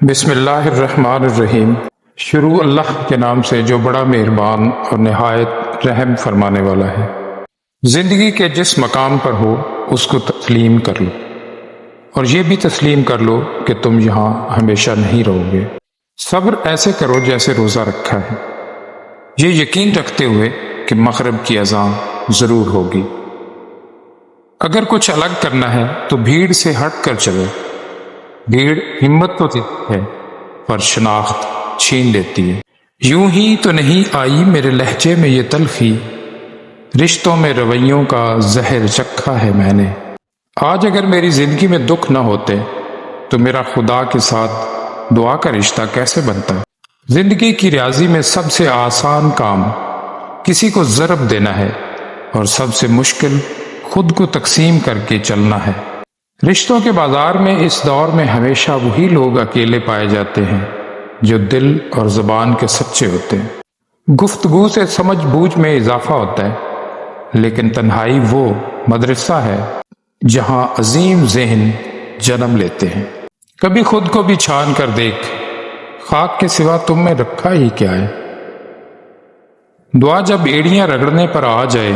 بسم اللہ الرحمن الرحیم۔ شروع اللہ کے نام سے جو بڑا مہربان اور نہایت رحم فرمانے والا ہے۔ زندگی کے جس مقام پر ہو اس کو تسلیم کر لو، اور یہ بھی تسلیم کر لو کہ تم یہاں ہمیشہ نہیں رہو گے۔ صبر ایسے کرو جیسے روزہ رکھا ہے، یہ یقین رکھتے ہوئے کہ مغرب کی اذان ضرور ہوگی۔ اگر کچھ الگ کرنا ہے تو بھیڑ سے ہٹ کر چلو۔ بھیڑ ہمت تو دیتی ہے پر شناخت چھین لیتی ہے۔ یوں ہی تو نہیں آئی میرے لہجے میں یہ تلخی، رشتوں میں رویوں کا زہر چکھا ہے میں نے۔ آج اگر میری زندگی میں دکھ نہ ہوتے تو میرا خدا کے ساتھ دعا کا رشتہ کیسے بنتا؟ زندگی کی ریاضی میں سب سے آسان کام کسی کو ضرب دینا ہے، اور سب سے مشکل خود کو تقسیم کر کے چلنا ہے۔ رشتوں کے بازار میں اس دور میں ہمیشہ وہی لوگ اکیلے پائے جاتے ہیں جو دل اور زبان کے سچے ہوتے ہیں۔ گفتگو سے سمجھ بوجھ میں اضافہ ہوتا ہے، لیکن تنہائی وہ مدرسہ ہے جہاں عظیم ذہن جنم لیتے ہیں۔ کبھی خود کو بھی چھان کر دیکھ، خاک کے سوا تم میں رکھا ہی کیا ہے؟ دعا جب ایڑیاں رگڑنے پر آ جائے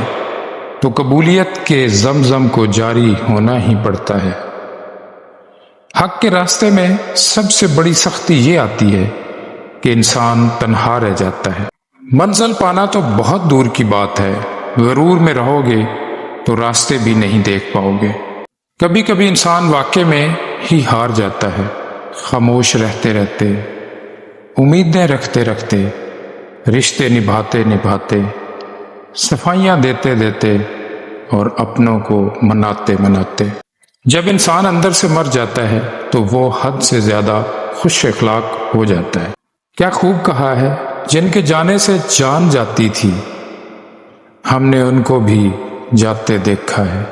تو قبولیت کے زمزم کو جاری ہونا ہی پڑتا ہے۔ حق کے راستے میں سب سے بڑی سختی یہ آتی ہے کہ انسان تنہا رہ جاتا ہے۔ منزل پانا تو بہت دور کی بات ہے، غرور میں رہو گے تو راستے بھی نہیں دیکھ پاؤ گے۔ کبھی کبھی انسان واقعے میں ہی ہار جاتا ہے، خاموش رہتے رہتے، امیدیں رکھتے رکھتے، رشتے نبھاتے نبھاتے، صفائیاں دیتے دیتے، اور اپنوں کو مناتے مناتے۔ جب انسان اندر سے مر جاتا ہے تو وہ حد سے زیادہ خوش اخلاق ہو جاتا ہے۔ کیا خوب کہا ہے، جن کے جانے سے جان جاتی تھی ہم نے ان کو بھی جاتے دیکھا ہے۔